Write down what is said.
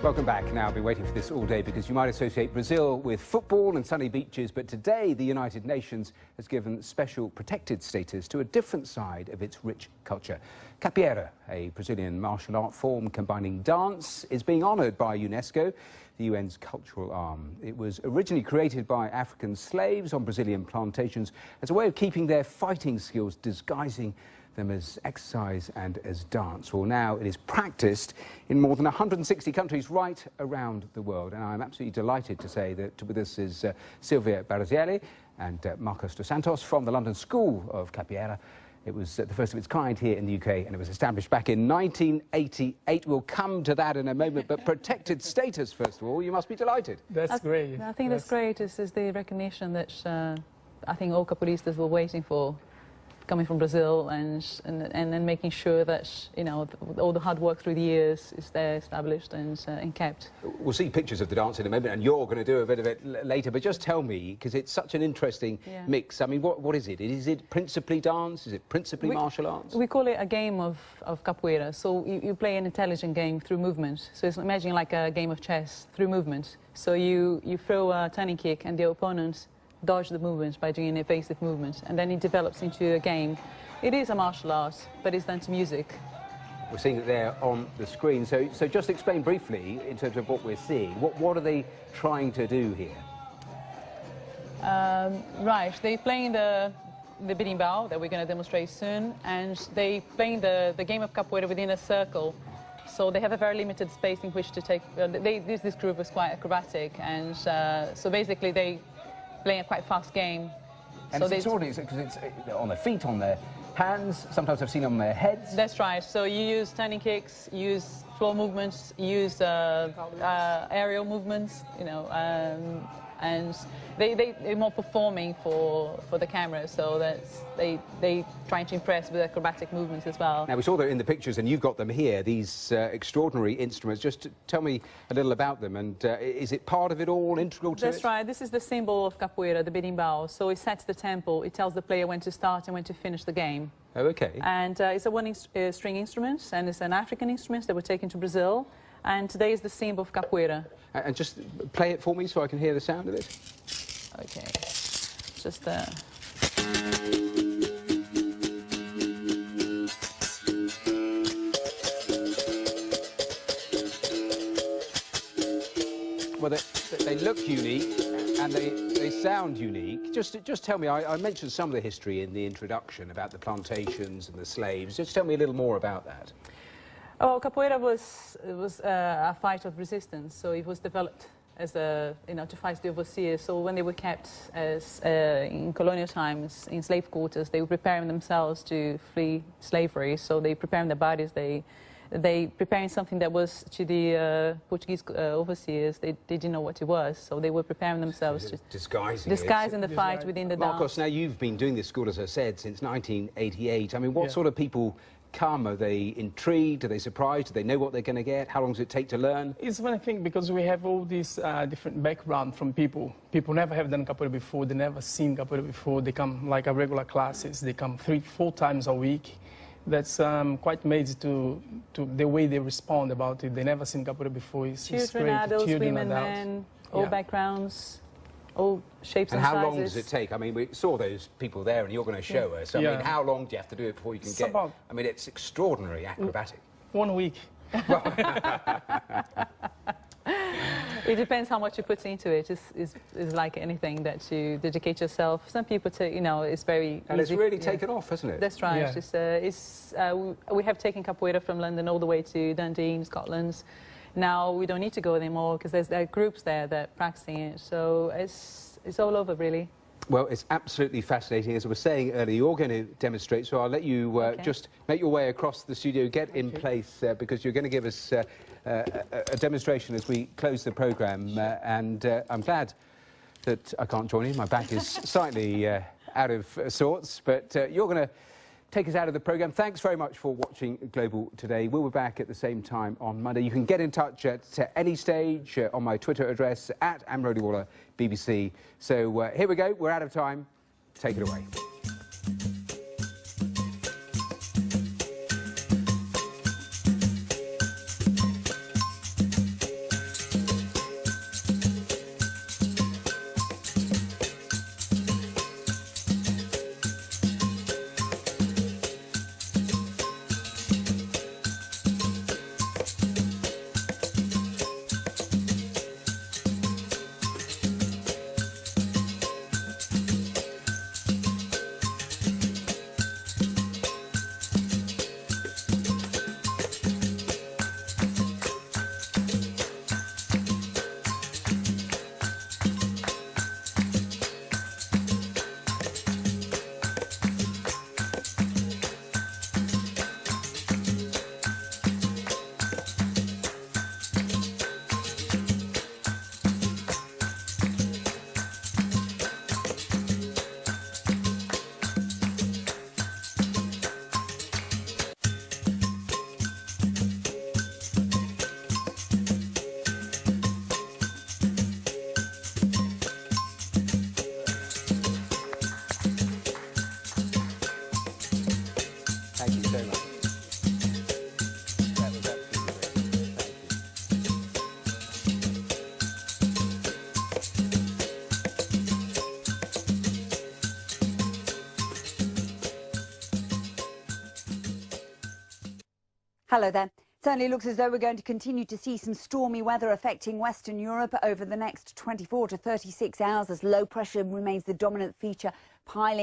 Welcome back. Now, I've been waiting for this all day because you might associate Brazil with football and sunny beaches, but today the United Nations has given special protected status to a different side of its rich culture. Capoeira, a Brazilian martial art form combining dance, is being honoured by UNESCO, the UN's cultural arm. It was originally created by African slaves on Brazilian plantations as a way of keeping their fighting skills, disguising them as exercise and as dance. Well, now it is practiced in more than 160 countries right around the world. And I'm absolutely delighted to say that with us is Silvia Barazielli and Marcos dos Santos from the London School of Capoeira. It was the first of its kind here in the UK, and it was established back in 1988. We'll come to that in a moment, but protected status, first of all, you must be delighted. That's great. I think that's great. Is the recognition that I think all capoeiristas were waiting for, coming from Brazil, and then making sure that, you know, all the hard work through the years is there, established and kept. We'll see pictures of the dance in a moment, and you're going to do a bit of it later, but just tell me, because it's such an interesting mix. I mean, what is it? Is it principally dance? Is it principally martial arts? We call it a game of capoeira. So you play an intelligent game through movement. So it's imagine like a game of chess through movement. So you throw a turning kick and the opponent dodge the movements by doing an evasive movement, and then it develops into a game. It is a martial art, but it's done to music. We're seeing it there on the screen. So just explain briefly, in terms of what we're seeing, what are they trying to do here? Right, they're playing the berimbau that we're going to demonstrate soon, and they playing the game of capoeira within a circle. So they have a very limited space in which to take. This group is quite acrobatic, and so basically they playing a quite fast game. And so it's extraordinary because it's on their feet, on their hands, sometimes I've seen on their heads. That's right. So you use turning kicks, you use floor movements, you use aerial movements, you know, and they're more performing for the camera, so that's they trying to impress with acrobatic movements as well. Now, we saw that in the pictures, and you've got them here, these extraordinary instruments. Just tell me a little about them, and is it part of it all, integral to it? That's right. This is the symbol of capoeira, the berimbau. So it sets the tempo, it tells the player when to start and when to finish the game. Oh, OK. And it's a one-string instrument, and it's an African instrument that were taken to Brazil. And today is the symbol of capoeira. And just play it for me so I can hear the sound of it. OK. Just Well, they look unique and they sound unique. Just tell me, I mentioned some of the history in the introduction about the plantations and the slaves. Just tell me a little more about that. Oh, capoeira was a fight of resistance, so it was developed as a, you know, to fight the overseers. So when they were kept as in colonial times in slave quarters, they were preparing themselves to flee slavery. So they preparing their bodies. They preparing something that was to the Portuguese overseers. They didn't know what it was, so they were preparing themselves to disguising the fight within the dance. Marcos, now you've been doing this school, as I said, since 1988. I mean, what sort of people come? Are they intrigued? Are they surprised? Do they know what they're going to get? How long does it take to learn? It's one thing because we have all this different background from people. People never have done capoeira before. They never seen capoeira before. They come like a regular classes. They come 3-4 times a week. That's quite amazing to the way they respond about it. They never seen capoeira before. It's children, great. adults, Children, women, adults. Men, all backgrounds, all shapes and sizes. How long does it take? I mean, we saw those people there, and you're going to show us. I mean, how long do you have to do it before you can get? About, I mean, it's extraordinary acrobatic. 1 week. It depends how much you put into it. It's like anything that you dedicate yourself. Some people take, you know, it's very and easy. It's really taken off, hasn't it? That's right. Yeah. We have taken capoeira from London all the way to Dundee in Scotland. Now we don't need to go anymore because there are groups there that are practicing it. So it's all over, really. Well, it's absolutely fascinating. As I was saying earlier, you're going to demonstrate, so I'll let you just make your way across the studio, get in place, because you're going to give us a demonstration as we close the programme. And I'm glad that I can't join you. My back is slightly out of sorts, but you're going to take us out of the programme. Thanks very much for watching Global today. We'll be back at the same time on Monday. You can get in touch at any stage on my Twitter address @AmRodiwala BBC. So here we go. We're out of time. Take it away. Hello there. Certainly looks as though we're going to continue to see some stormy weather affecting Western Europe over the next 24 to 36 hours as low pressure remains the dominant feature, piling